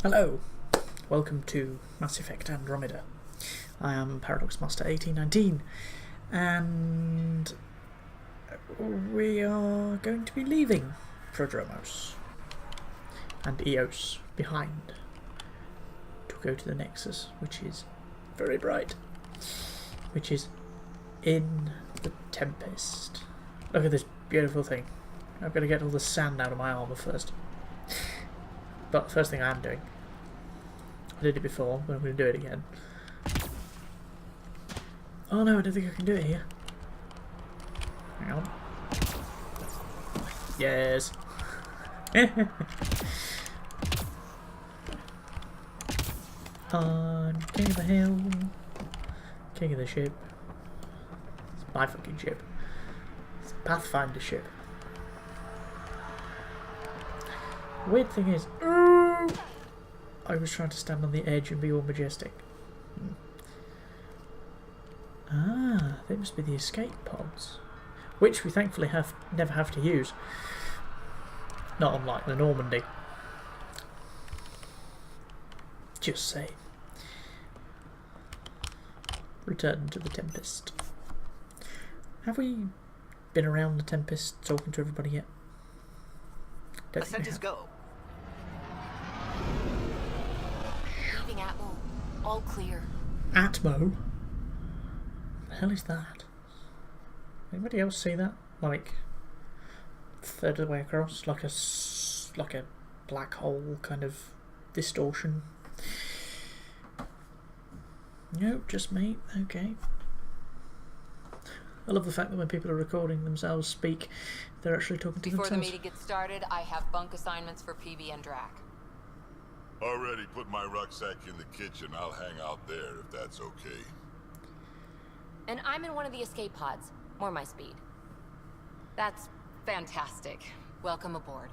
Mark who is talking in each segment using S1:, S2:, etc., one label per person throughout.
S1: Hello, welcome to Mass Effect Andromeda. I am Paradox Master 1819 and we are going to be leaving Prodromos and Eos behind to go to the Nexus, which is very bright, which is in the Tempest. Look at this beautiful thing. I've got to get all the sand out of my armour first. But the first thing I am doing, I did it before, but I'm going to do it again. Oh no, I don't think I can do it here. Hang on. Yes. I'm king of the hill. King of the ship. It's my fucking ship. It's a Pathfinder ship. Weird thing is, I was trying to stand on the edge and be all majestic. Ah, they must be the escape pods, which we thankfully never have to use. Not unlike the Normandy. Just say. Return to the Tempest. Have we been around the Tempest talking to everybody yet? Don't think we have.
S2: Go.
S3: Leaving Atmo. All clear.
S1: Atmo? The hell is that? Anybody else see that? Like, a third of the way across? Like a black hole kind of distortion? Nope, just me. Okay. I love the fact that when people are recording themselves speak, they're actually talking to
S3: Before
S1: themselves.
S3: the meeting gets started, I have bunk assignments for PB and Drac.
S4: Already put my rucksack in the kitchen. I'll hang out there if that's okay.
S3: And I'm in one of the escape pods. More my speed. That's fantastic. Welcome aboard.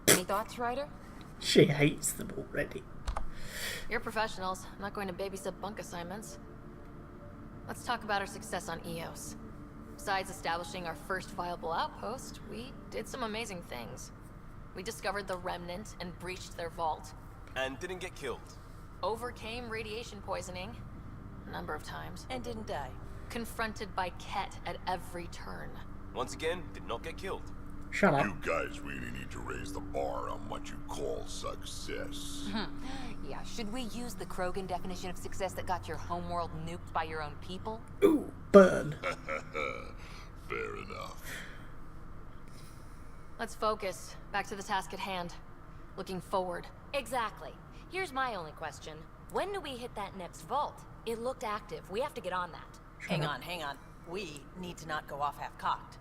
S3: Any thoughts, Ryder?
S1: She hates them already.
S5: You're professionals. I'm not going to babysit bunk assignments. Let's talk about our success on Eos. Besides establishing our first viable outpost, we did some amazing things. We discovered the Remnant and breached their vault.
S2: And didn't get killed.
S5: Overcame radiation poisoning a number of times.
S6: And didn't die.
S5: Confronted by Ket at every turn.
S2: Once again, did not get killed.
S1: Shut up.
S4: You guys really need to raise the bar on what you call success.
S3: Yeah, should we use the Krogan definition of success that got your homeworld nuked by your own people?
S1: Ooh, burn.
S4: Fair enough.
S5: Let's focus. Back to the task at hand. Looking forward.
S7: Exactly. Here's my only question. When do we hit that next vault? It looked active. We have to get on that.
S6: Hang on. We need to not go off half-cocked.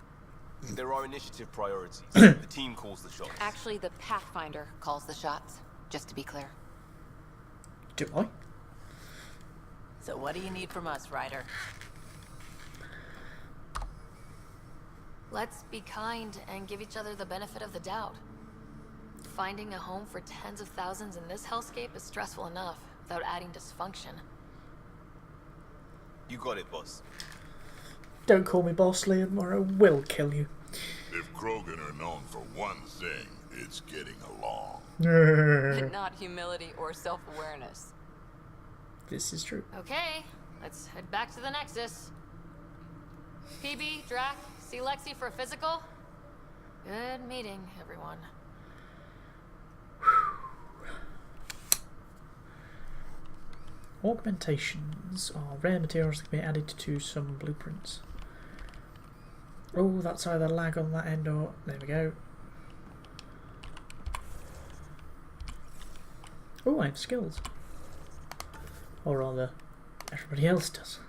S2: There are initiative priorities. The team calls the shots.
S3: Actually, the Pathfinder calls the shots, just to be clear.
S1: Do I?
S6: So what do you need from us, Ryder?
S5: Let's be kind and give each other the benefit of the doubt. Finding a home for tens of thousands in this hellscape is stressful enough, without adding dysfunction.
S2: You got it, boss.
S1: Don't call me boss, Liam, or I will kill you.
S4: If Krogan are known for one thing, it's getting along.
S3: But not humility or self-awareness.
S1: This is true.
S5: Okay, let's head back to the Nexus. PB, Drac, see Lexi for a physical? Good meeting, everyone.
S1: Augmentations are rare materials that can be added to some blueprints. Oh, that's either lag on that end or... There we go. Oh, I have skills. Or rather, everybody else does.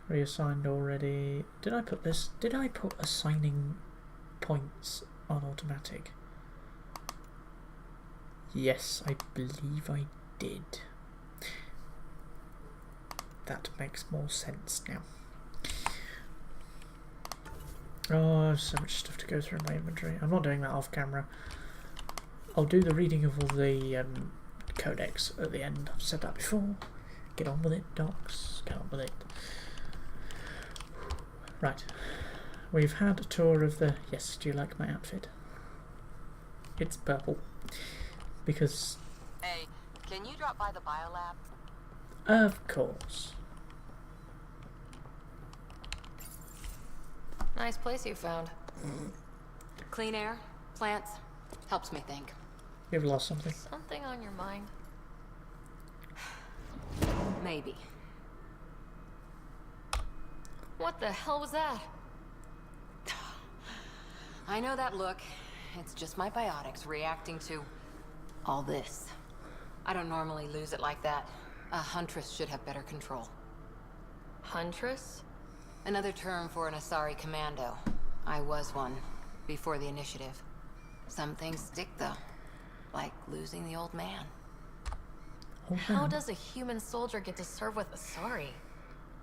S1: Reassigned already. Did I put this? Did I put assigning points on automatic? Yes, I believe I did. That makes more sense now. Oh, I have so much stuff to go through in my inventory. I'm not doing that off camera. I'll do the reading of all the codex at the end. I've said that before. Get on with it, docs. Get on with it. Right. We've had a tour of the... Yes, do you like my outfit? It's purple. Because
S3: Can you drop by the biolab?
S1: Of course.
S5: Nice place you found.
S3: Clean air, plants, helps me think.
S1: You've lost something.
S5: Something on your mind?
S3: Maybe.
S5: What the hell was that?
S3: I know that look. It's just my biotics reacting to all this. I don't normally lose it like that. A huntress should have better control.
S5: Huntress?
S3: Another term for an Asari commando. I was one, before the initiative. Some things stick though. Like losing the old man.
S5: How does a human soldier get to serve with Asari?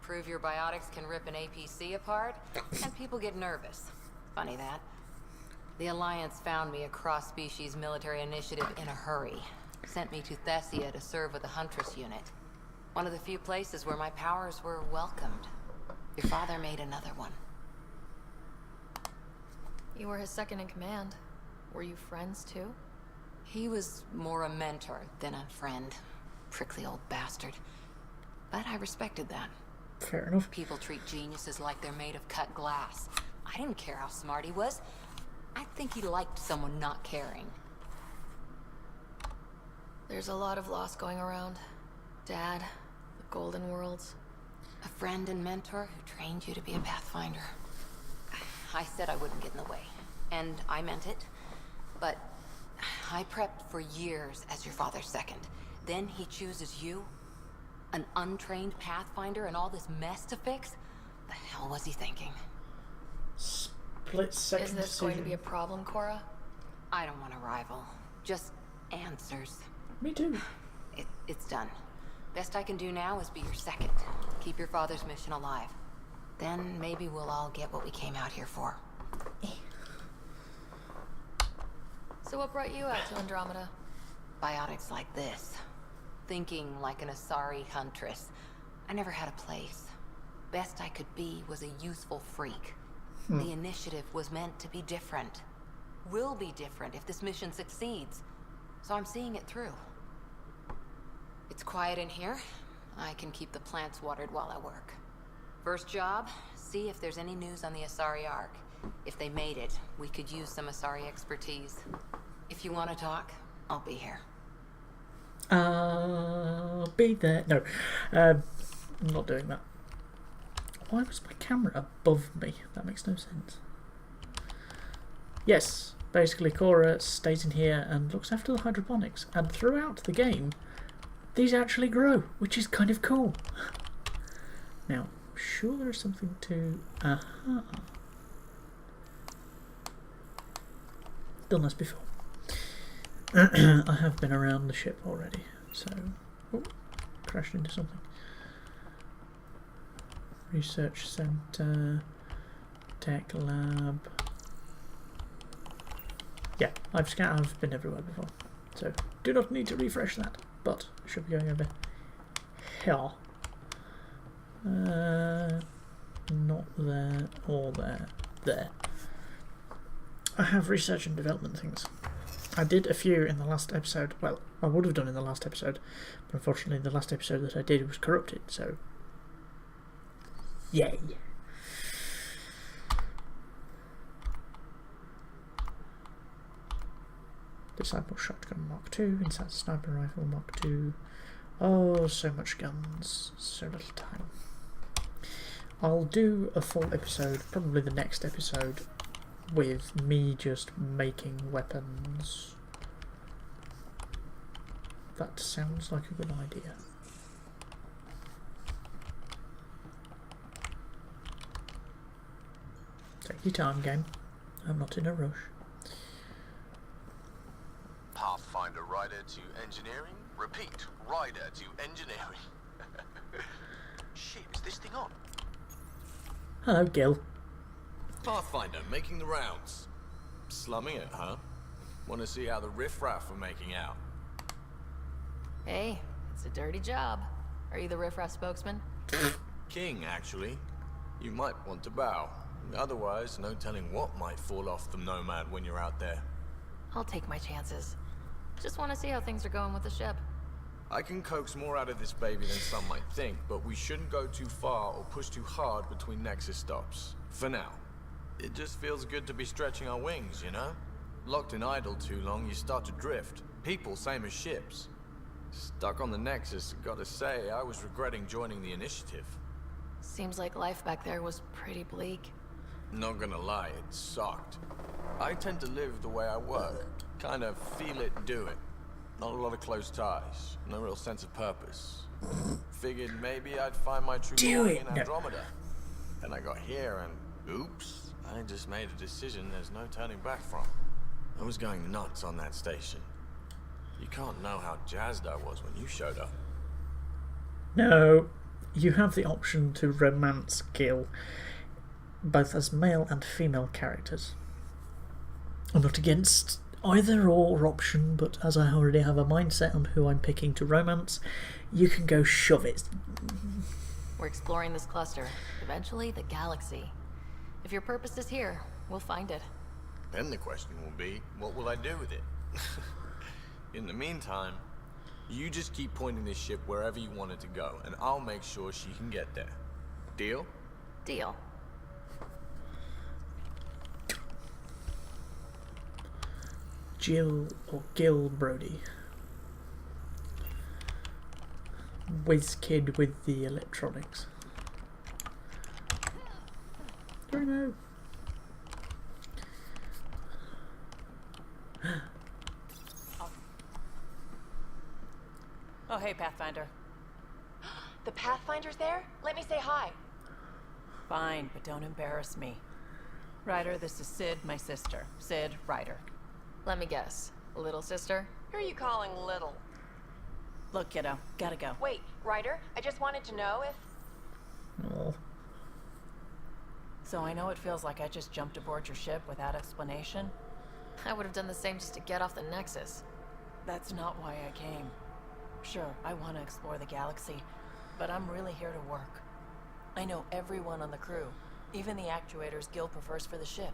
S3: Prove your biotics can rip an APC apart, and people get nervous. Funny that. The Alliance found me a cross-species military initiative in a hurry. Sent me to Thessia to serve with a Huntress unit. One of the few places where my powers were welcomed. Your father made another one.
S5: You were his second in command. Were you friends too?
S3: He was more a mentor than a friend. Prickly old bastard. But I respected that.
S1: Fair enough.
S3: People treat geniuses like they're made of cut glass. I didn't care how smart he was. I think he liked someone not caring.
S5: There's a lot of loss going around. Dad, the Golden Worlds.
S3: A friend and mentor who trained you to be a Pathfinder. I said I wouldn't get in the way. And I meant it. But I prepped for years as your father's second. Then he chooses you? An untrained Pathfinder and all this mess to fix? The hell was he thinking?
S1: Split second
S5: Is this
S1: decision.
S5: going to be a problem, Cora?
S3: I don't want a rival. Just answers.
S1: Me too.
S3: It's done. Best I can do now is be your second. Keep your father's mission alive. Then maybe we'll all get what we came out here for.
S5: So what brought you out to Andromeda?
S3: Biotics like this. Thinking like an Asari huntress. I never had a place. Best I could be was a useful freak. The initiative was meant to be different. Will be different if this mission succeeds. So I'm seeing it through. It's quiet in here. I can keep the plants watered while I work. First job, see if there's any news on the Asari Ark. If they made it, we could use some Asari expertise. If you want to talk, I'll be here.
S1: I'll be there. No, I'm not doing that. Why was my camera above me? That makes no sense. Yes, basically Cora stays in here and looks after the hydroponics. And throughout the game, these actually grow, which is kind of cool. Now, I'm sure there's something to... Aha. Done this before. I have been around the ship already, so... Oh, crashed into something. Research Center, Tech Lab. Yeah, I've been everywhere before, so do not need to refresh that, but I should be going over here. Not there or there. There. I have research and development things. I did a few in the last episode. Well, I would have done in the last episode, but unfortunately the last episode that I did was corrupted, so yay. Disciple Shotgun Mark II, Inside Sniper Rifle Mark II. Oh, so much guns, so little time. I'll do a full episode, probably the next episode, with me just making weapons. That sounds like a good idea. Take your time, game. I'm not in a rush.
S2: Pathfinder rider to engineering. Repeat, rider to engineering. Shit, is this thing on?
S1: Hello, Gil.
S8: Pathfinder, making the rounds. Slumming it, huh? Want to see how the riffraff are making out?
S5: Hey, it's a dirty job. Are you the riffraff spokesman?
S8: King, actually. You might want to bow. Otherwise, no telling what might fall off the Nomad when you're out there.
S5: I'll take my chances. Just want to see how things are going with the ship.
S8: I can coax more out of this baby than some might think, but we shouldn't go too far or push too hard between Nexus stops. For now. It just feels good to be stretching our wings, you know? Locked in idle too long, you start to drift. People, same as ships. Stuck on the Nexus, gotta say, I was regretting joining the initiative.
S5: Seems like life back there was pretty bleak.
S8: Not gonna lie, it sucked. I tend to live the way I work. Kind of feel it, do it. Not a lot of close ties. No real sense of purpose. Figured maybe I'd find my true calling in Andromeda. Then I got here and oops, I just made a decision there's no turning back from. I was going nuts on that station. You can't know how jazzed I was when you showed up.
S1: No, you have the option to romance Gil, both as male and female characters. I'm not against either or option, but as I already have a mindset on who I'm picking to romance, you can go shove it.
S5: We're exploring this cluster, eventually the galaxy. If your purpose is here, we'll find it.
S8: Then the question will be, what will I do with it? In the meantime, you just keep pointing this ship wherever you want it to go, and I'll make sure she can get there. Deal?
S5: Deal.
S1: Jill or Gil Brody. Whiz kid with the electronics. Bruno.
S6: Oh, hey, Pathfinder.
S9: The Pathfinder's there? Let me say hi.
S6: Fine, but don't embarrass me. Ryder, this is Sid, my sister. Sid, Ryder.
S5: Let me guess. Little sister?
S9: Who are you calling little?
S6: Look, kiddo, gotta go.
S9: Wait, Ryder, I just wanted to know if...
S1: Oh.
S6: So I know it feels like I just jumped aboard your ship without explanation.
S5: I would have done the same just to get off the Nexus.
S6: That's not why I came. Sure, I want to explore the galaxy, but I'm really here to work. I know everyone on the crew, even the actuators Gil prefers for the ship.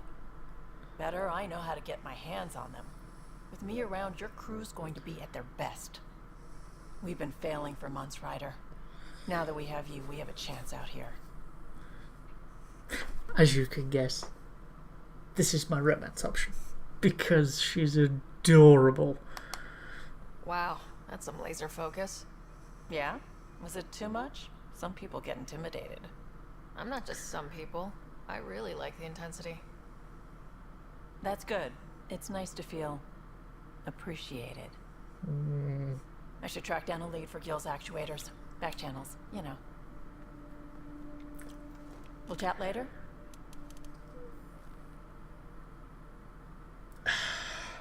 S6: Better, I know how to get my hands on them. With me around, your crew's going to be at their best. We've been failing for months, Ryder. Now that we have you, we have a chance out here.
S1: As you can guess, this is my romance option. Because she's adorable.
S5: Wow, that's some laser focus.
S6: Yeah? Was it too much? Some people get intimidated.
S5: I'm not just some people. I really like the intensity.
S6: That's good. It's nice to feel appreciated. I should track down a lead for Gil's actuators. Back channels, you know. We'll chat later?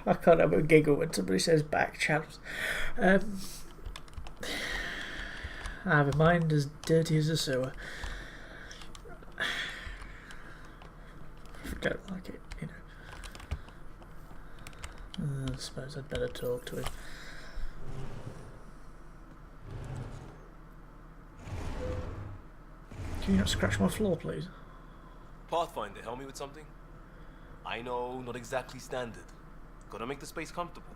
S1: I can't help but giggle when somebody says back channels. I have a mind as dirty as a sewer. I don't like it, you know. I suppose I'd better talk to him. Can you not scratch my floor, please?
S10: Pathfinder, help me with something? I know, not exactly standard. Gotta make the space comfortable.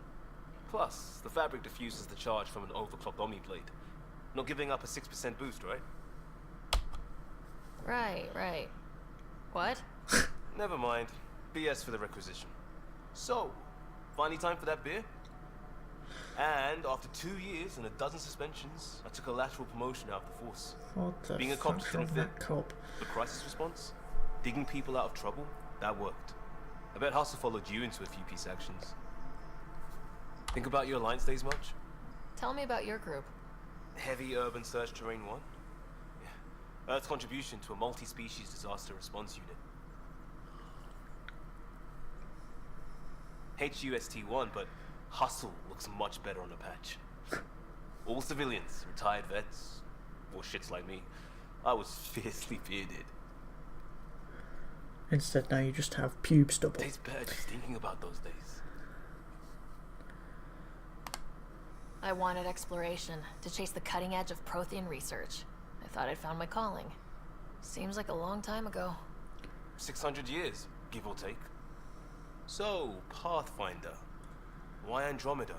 S10: Plus, the fabric diffuses the charge from an overclocked Omniblade. Not giving up a 6% boost, right?
S5: Right. What?
S10: Never mind. BS for the requisition. So, finally time for that beer? And after 2 years and a dozen suspensions, I took a lateral promotion out of the force.
S1: What the
S10: Being a cop
S1: fuck
S10: didn't
S1: is
S10: fit.
S1: that cop?
S10: The crisis response? Digging people out of trouble? That worked. I bet Hustle followed you into a few peace actions. Think about your Alliance days much?
S5: Tell me about your group.
S10: Heavy Urban Search Terrain 1? Yeah. Earth's contribution to a multi-species disaster response unit. HUST-1, but Hustle looks much better on the patch. All civilians, retired vets, or shits like me. I was fiercely bearded.
S1: Instead, now you just have pube stubble.
S10: Tastes better just thinking about those days.
S5: I wanted exploration, to chase the cutting edge of Prothean research. I thought I'd found my calling. Seems like a long time ago.
S10: 600 years, give or take. So, Pathfinder. Why Andromeda?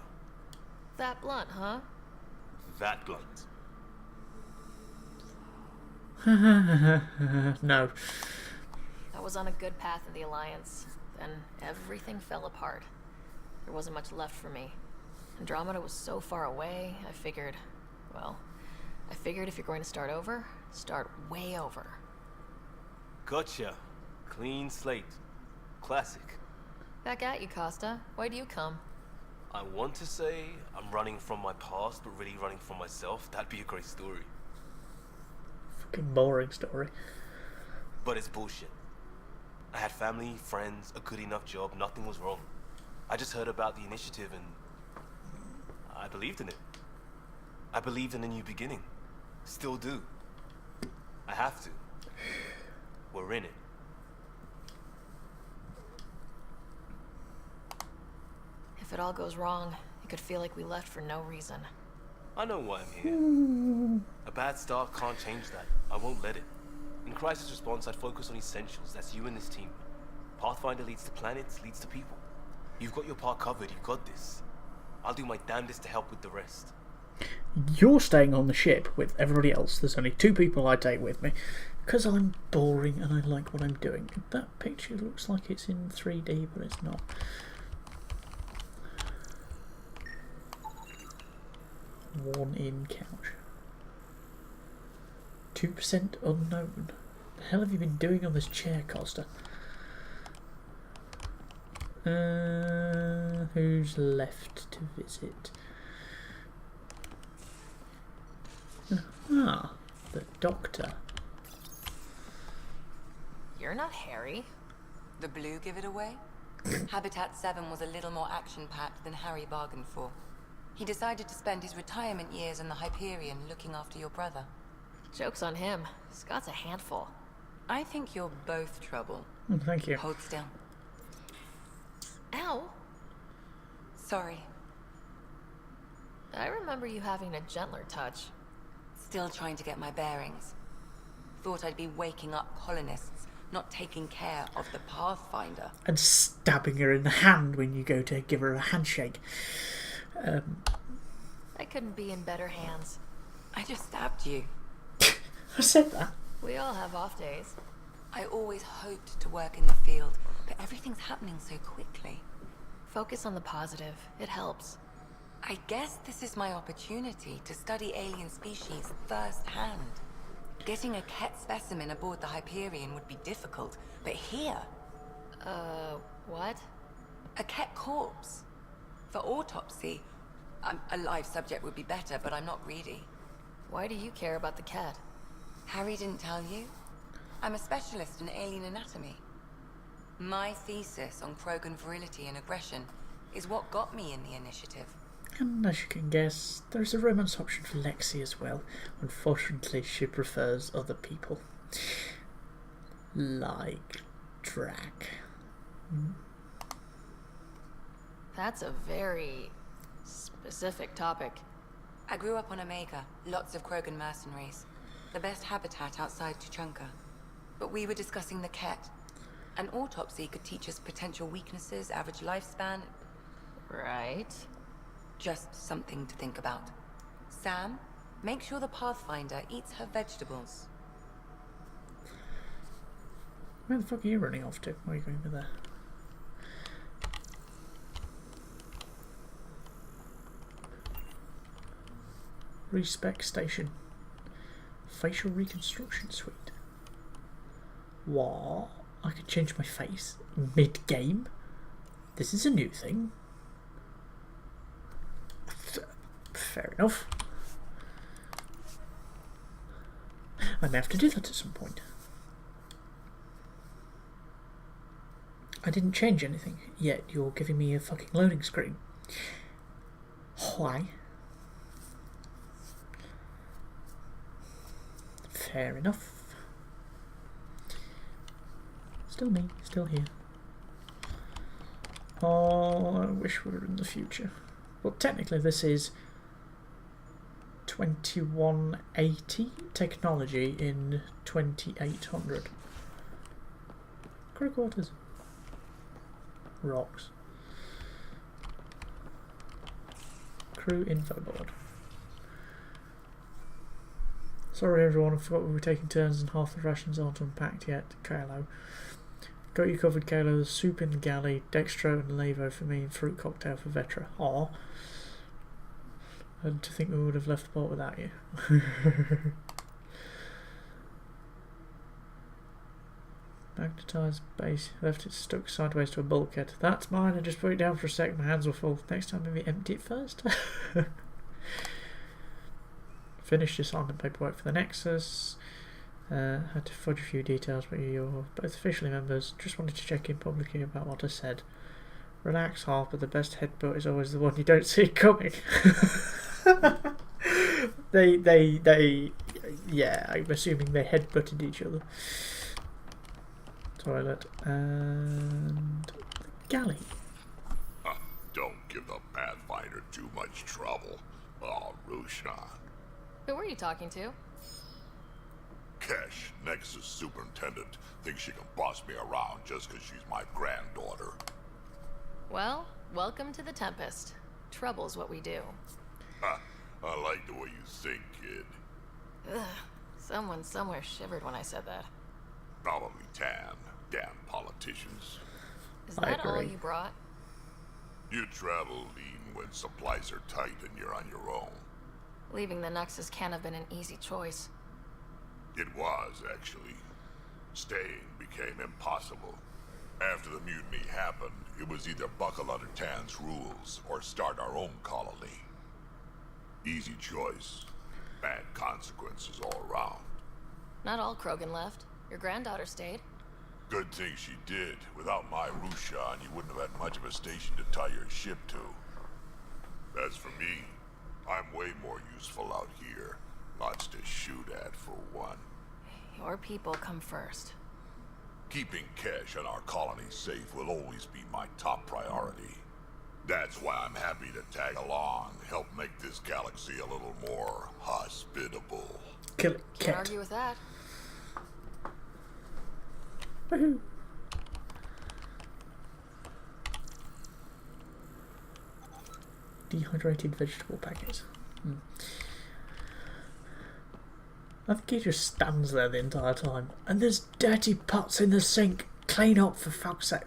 S5: That blunt, huh?
S10: that blunt.
S1: No.
S5: I was on a good path in the Alliance. Then everything fell apart. There wasn't much left for me. Andromeda was so far away, I figured if you're going to start over, start way over.
S10: Gotcha. Clean slate. Classic.
S5: Back at you, Costa. Why do you come?
S10: I want to say I'm running from my past, but really running from myself. That'd be a great story.
S1: Fucking boring story.
S10: But it's bullshit. I had family, friends, a good enough job, nothing was wrong. I just heard about the initiative and I believed in it. I believed in a new beginning. Still do. I have to. We're in it.
S5: If it all goes wrong, it could feel like we left for no reason.
S10: I know why I'm here. A bad start can't change that. I won't let it. In crisis response, I'd focus on essentials. That's you and this team. Pathfinder leads to planets, leads to people. You've got your part covered. You've got this. I'll do my damnedest to help with the rest.
S1: You're staying on the ship with everybody else. There's only 2 people I take with me. Because I'm boring and I like what I'm doing. That picture looks like it's in 3D, but it's not. Worn-in couch. 2% unknown. The hell have you been doing on this chair, Costa? Who's left to visit? Ah, the doctor.
S3: You're not Harry. The blue give it away? Habitat 7 was a little more action-packed than Harry bargained for. He decided to spend his retirement years in the Hyperion looking after your brother.
S5: Joke's on him. Scott's a handful.
S3: I think you're both trouble.
S1: Thank you.
S3: Hold still.
S5: Ow!
S3: Sorry.
S5: I remember you having a gentler touch.
S3: Still trying to get my bearings. Thought I'd be waking up colonists, not taking care of the Pathfinder.
S1: And stabbing her in the hand when you go to give her a handshake.
S5: I couldn't be in better hands.
S3: I just stabbed you.
S1: I said that.
S5: We all have off days.
S3: I always hoped to work in the field, but everything's happening so quickly.
S5: Focus on the positive. It helps.
S3: I guess this is my opportunity to study alien species firsthand. Getting a Ket specimen aboard the Hyperion would be difficult, but here...
S5: What?
S3: A Ket corpse. For autopsy, a live subject would be better, but I'm not greedy.
S5: Why do you care about the cat?
S3: Harry didn't tell you? I'm a specialist in alien anatomy. My thesis on Krogan virility and aggression is what got me in the initiative.
S1: And as you can guess, there's a romance option for Lexi as well. Unfortunately, she prefers other people. Like Drac.
S5: That's a very specific topic.
S3: I grew up on Omega, lots of Krogan mercenaries. The best habitat outside Tuchanka. But we were discussing the Ket. An autopsy could teach us potential weaknesses, average lifespan.
S5: Right.
S3: Just something to think about. Sam, make sure the Pathfinder eats her vegetables.
S1: Where the fuck are you running off to? Where are you going with there? Respec station. Facial reconstruction suite. What? I can change my face mid-game? This is a new thing. Fair enough. I may have to do that at some point. I didn't change anything, yet you're giving me a fucking loading screen. Why? Fair enough. Still me, still here. Oh, I wish we were in the future. Well, technically this is 2180 technology in 2800. Crew quarters. Rocks. Crew info board. Sorry everyone, I forgot we were taking turns and half the rations aren't unpacked yet. Kalo. Got you covered, Kalo. There's soup in the galley, dextro and lavo for me, and fruit cocktail for Vetra. Aw. And to think we would have left the port without you. Magnetised base. Left it stuck sideways to a bulkhead. That's mine. I just put it down for a sec. My hands were full. Next time maybe empty it first. Finished assignment paperwork for the Nexus. Had to fudge a few details, but you're both officially members. Just wanted to check in publicly about what I said. Relax, Harper. The best headbutt is always the one you don't see coming. Yeah, I'm assuming they headbutted each other. Toilet and the galley.
S4: Don't give the Pathfinder too much trouble. Oh, Rusha.
S5: Who were you talking to?
S4: Kesh, Nexus superintendent, thinks she can boss me around just because she's my granddaughter.
S5: Well, welcome to the Tempest. Trouble's what we do.
S4: I like the way you think, kid.
S5: Ugh. Someone somewhere shivered when I said that.
S4: Probably Tan. Damn politicians.
S5: Is that all you brought?
S4: You travel lean when supplies are tight and you're on your own.
S5: Leaving the Nexus can't have been an easy choice.
S4: It was, actually. Staying became impossible. After the mutiny happened, it was either buckle under Tan's rules or start our own colony. Easy choice. Bad consequences all around.
S5: Not all Krogan left. Your granddaughter stayed.
S4: Good thing she did. Without my Rushan, you wouldn't have had much of a station to tie your ship to. As for me, I'm way more useful out here. Lots to shoot at, for one.
S5: Your people come first.
S4: Keeping Kesh and our colony safe will always be my top priority. That's why I'm happy to tag along, help make this galaxy a little more hospitable.
S1: Kill it,
S5: Can't argue with that.
S1: Woohoo! Dehydrated vegetable packets. I think he just stands there the entire time. And there's dirty pots in the sink. Clean up, for fuck's sake.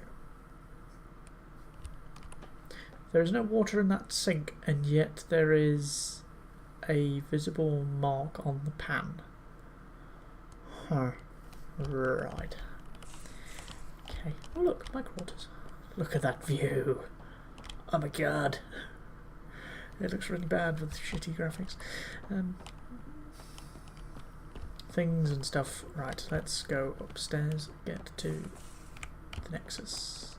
S1: There is no water in that sink, and yet there is a visible mark on the pan. Huh. Right. Okay. Oh look, my quarters. Look at that view. Oh my god. It looks really bad with shitty graphics. Things and stuff. Right, let's go upstairs, get to the Nexus.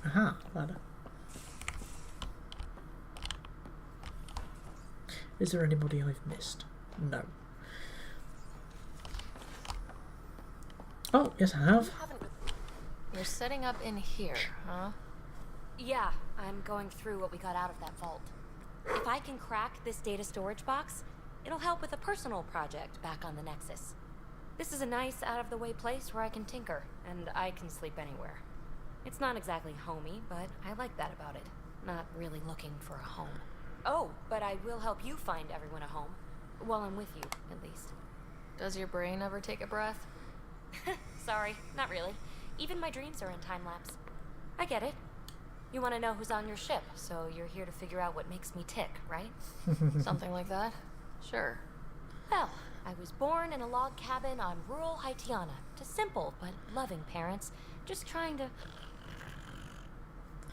S1: Aha, ladder. Is there anybody I've missed? No. Oh, yes I have.
S5: You're setting up in here, huh?
S7: Yeah, I'm going through what we got out of that vault. If I can crack this data storage box, it'll help with a personal project back on the Nexus. This is a nice, out-of-the-way place where I can tinker, and I can sleep anywhere. It's not exactly homey, but I like that about it. Not really looking for a home. Oh, but I will help you find everyone a home. While I'm with you, at least.
S5: Does your brain ever take a breath?
S7: Sorry, not really. Even my dreams are in time-lapse. I get it. You want to know who's on your ship, so you're here to figure out what makes me tick, right?
S5: Something like that? Sure.
S7: Well, I was born in a log cabin on rural Haitiana to simple but loving parents, just trying to...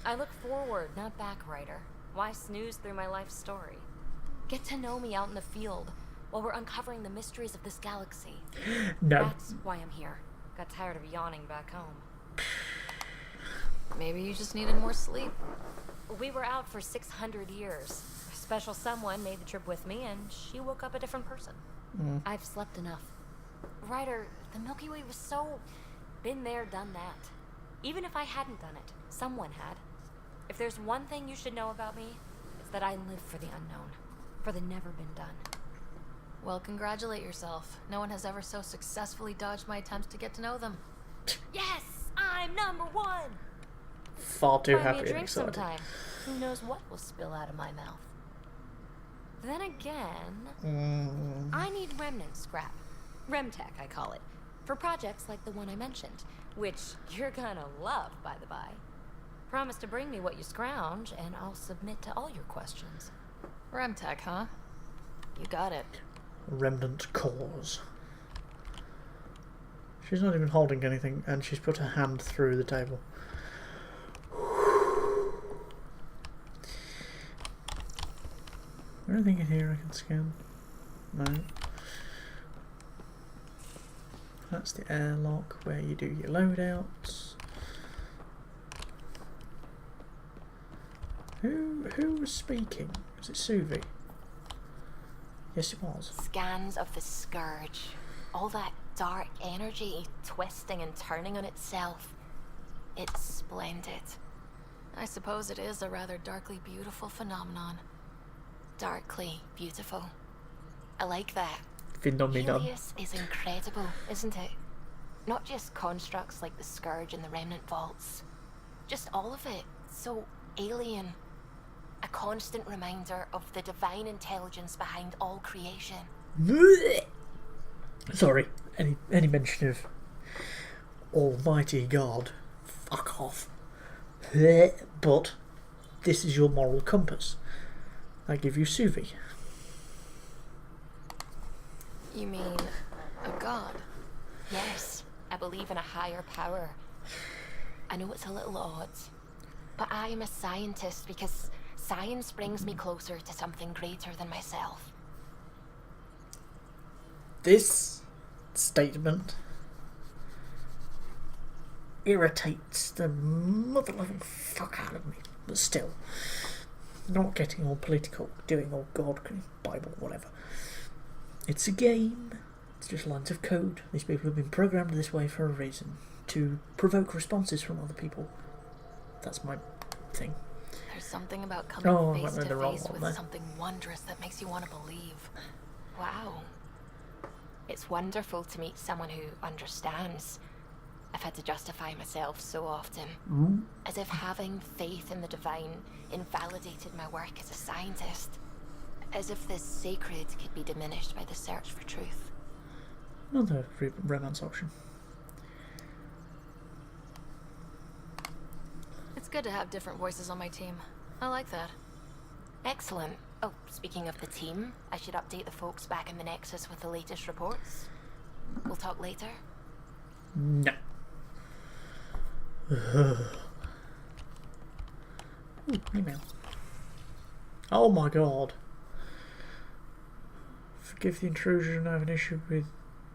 S7: I look forward, not back, writer. Why snooze through my life story? Get to know me out in the field while we're uncovering the mysteries of this galaxy.
S1: No.
S7: That's why I'm here. Got tired of yawning back home.
S5: Maybe you just needed more sleep.
S7: We were out for 600 years. A special someone made the trip with me, and she woke up a different person. I've slept enough. Ryder, the Milky Way was so... been there, done that. Even if I hadn't done it, someone had. If there's one thing you should know about me, it's that I live for the unknown. For the never been done.
S5: Well, congratulate yourself. No one has ever so successfully dodged my attempts to get to know them.
S7: Yes! I'm #1!
S1: Far too
S7: Buy me
S1: happy
S7: a
S1: and
S7: drink
S1: excited.
S7: sometime. Who knows what will spill out of my mouth. Then again, I need remnant scrap. Remtech, I call it. For projects like the one I mentioned, which you're gonna love, by the by. Promise to bring me what you scrounge, and I'll submit to all your questions.
S5: Remtech, huh? You got it.
S1: Remnant cores. She's not even holding anything, and she's put her hand through the table. Is there anything in here I can scan? No. That's the airlock where you do your loadouts. Who was speaking? Was it Suvi? Yes, it was.
S9: Scans of the Scourge. All that dark energy twisting and turning on itself. It's splendid.
S5: I suppose it is a rather darkly beautiful phenomenon.
S9: Darkly beautiful. I like that.
S1: Phenomenon.
S9: Helios is incredible, isn't it? Not just constructs like the Scourge and the Remnant Vaults. Just all of it. So alien. A constant reminder of the divine intelligence behind all creation.
S1: Sorry, any mention of Almighty God, fuck off. But this is your moral compass. I give you Suvi.
S5: You mean a god?
S9: Yes, I believe in a higher power. I know it's a little odd, but I am a scientist because science brings me closer to something greater than myself.
S1: This statement irritates the mother-loving fuck out of me, but still, not getting all political, doing all God, Bible, whatever. It's a game. It's just lines of code. These people have been programmed this way for a reason, to provoke responses from other people. That's my thing.
S5: There's something about coming face to face with
S1: there.
S5: something wondrous that makes you want to believe.
S9: Wow. It's wonderful to meet someone who understands. I've had to justify myself so often. As if having faith in the divine invalidated my work as a scientist. As if the sacred could be diminished by the search for truth.
S1: Another romance option.
S5: It's good to have different voices on my team. I like that.
S9: Excellent. Oh, speaking of the team, I should update the folks back in the Nexus with the latest reports. We'll talk later.
S1: No. Ooh, email. Oh my god. Forgive the intrusion. I have an issue with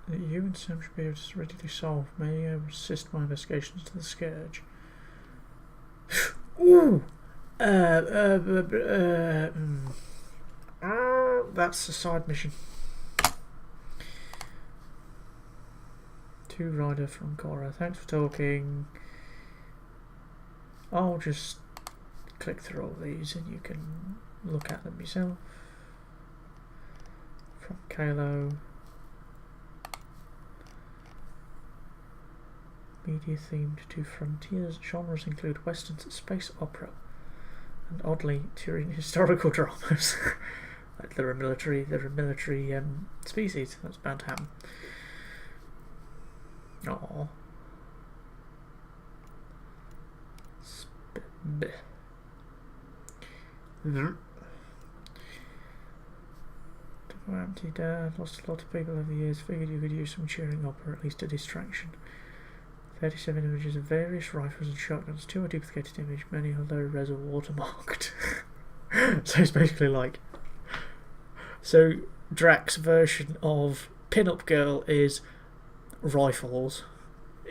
S1: you and Sam should be able to readily solve. May I assist my investigations to the Scourge? Ooh! That's a side mission. 2 Rider from Cora. Thanks for talking. I'll just click through all these and you can look at them yourself. From Kalo. Media themed to frontiers. Genres include westerns, space opera, and oddly, Turing historical dramas. Like they're a military species. That's bound to happen. Aww. Empty dad, lost a lot of people over the years, figured you could use some cheering up or at least a distraction. 37 images of various rifles and shotguns, 2 are duplicated image, many are low res or watermarked. So it's basically like, so Drax's version of Pin-Up Girl is rifles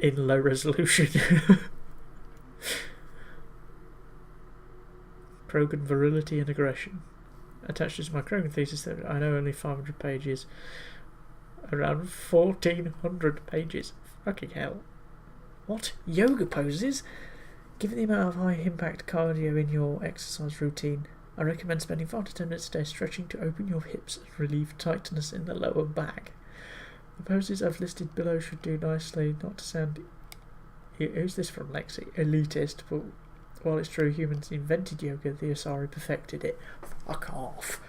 S1: in low resolution. Krogan virility and aggression. Attached to my Krogan thesis that I know only 500 pages. Around 1400 pages. Fucking hell. What? Yoga poses? Given the amount of high impact cardio in your exercise routine, I recommend spending 5 to 10 minutes a day stretching to open your hips and relieve tightness in the lower back. The poses I've listed below should do nicely, not to sound... Who's this from, Lexi? Elitist, but while it's true humans invented yoga, the Asari perfected it. Fuck off.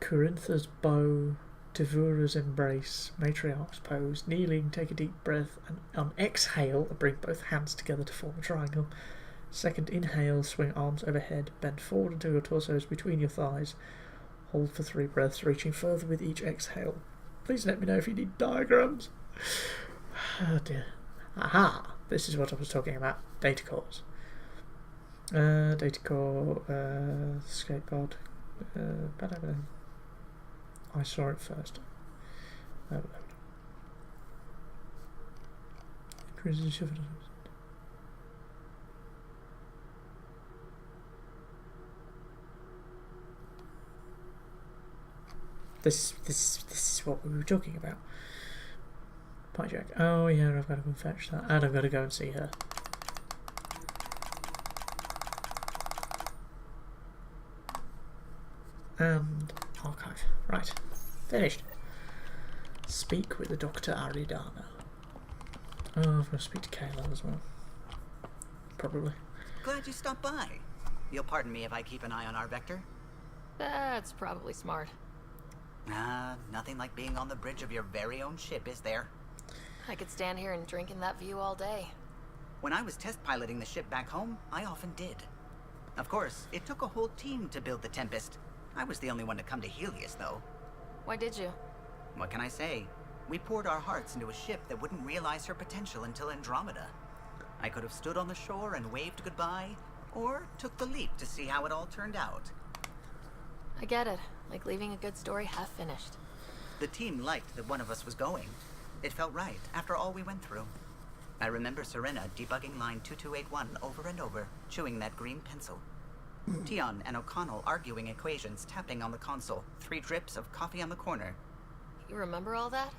S1: Corintha's bow, Devura's embrace, matriarch's pose, kneeling, take a deep breath, and on exhale, bring both hands together to form a triangle. Second inhale, swing arms overhead, bend forward until your torso is between your thighs. Hold for 3 breaths, reaching further with each exhale. Please let me know if you need diagrams. Oh dear. Aha! This is what I was talking about. Data cores. Data core, skateboard. I saw it first. This is what we were talking about. Pie Jack. Oh yeah, I've got to go and fetch that, and I've got to go and see her. And archive. Right. Finished. Speak with the Dr. Aridana. Oh, I've got to speak to Kayla as well. Probably.
S11: Glad you stopped by. You'll pardon me if I keep an eye on our vector?
S5: That's probably smart.
S11: Nothing like being on the bridge of your very own ship, is there?
S5: I could stand here and drink in that view all day.
S11: When I was test piloting the ship back home, I often did. Of course, it took a whole team to build the Tempest. I was the only one to come to Helios, though.
S5: Why did you?
S11: What can I say? We poured our hearts into a ship that wouldn't realize her potential until Andromeda. I could have stood on the shore and waved goodbye, or took the leap to see how it all turned out.
S5: I get it. Like leaving a good story half finished.
S11: The team liked that one of us was going. It felt right, after all we went through. I remember Serena debugging line 2281 over and over, chewing that green pencil. Tion and O'Connell arguing equations, tapping on the console, 3 drips of coffee on the corner.
S5: You remember all that?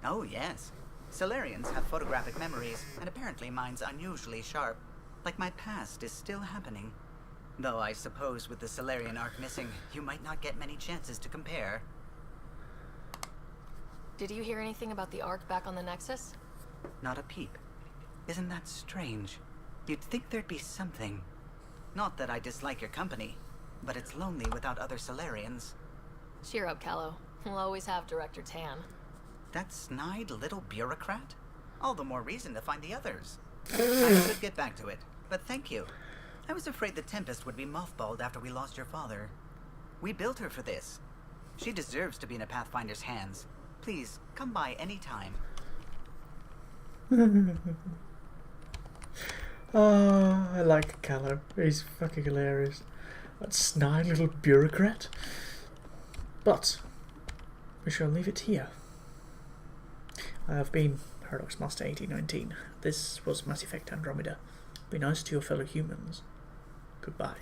S11: Oh, yes. Solarians have photographic memories, and apparently mine's unusually sharp. Like my past is still happening. Though I suppose with the Solarian arc missing, you might not get many chances to compare.
S5: Did you hear anything about the Ark back on the Nexus?
S11: Not a peep. Isn't that strange? You'd think there'd be something. Not that I dislike your company, but it's lonely without other Solarians.
S5: Cheer up, Callow. We'll always have Director Tan.
S11: That snide little bureaucrat? All the more reason to find the others. I should get back to it, but thank you. I was afraid the Tempest would be mothballed after we lost your father. We built her for this. She deserves to be in a Pathfinder's hands. Please, come by any time.
S1: Oh, I like Callow. He's fucking hilarious. That snide little bureaucrat. But we shall leave it here. I have been Paradox Master 1819. This was Mass Effect Andromeda. Be nice to your fellow humans. Goodbye.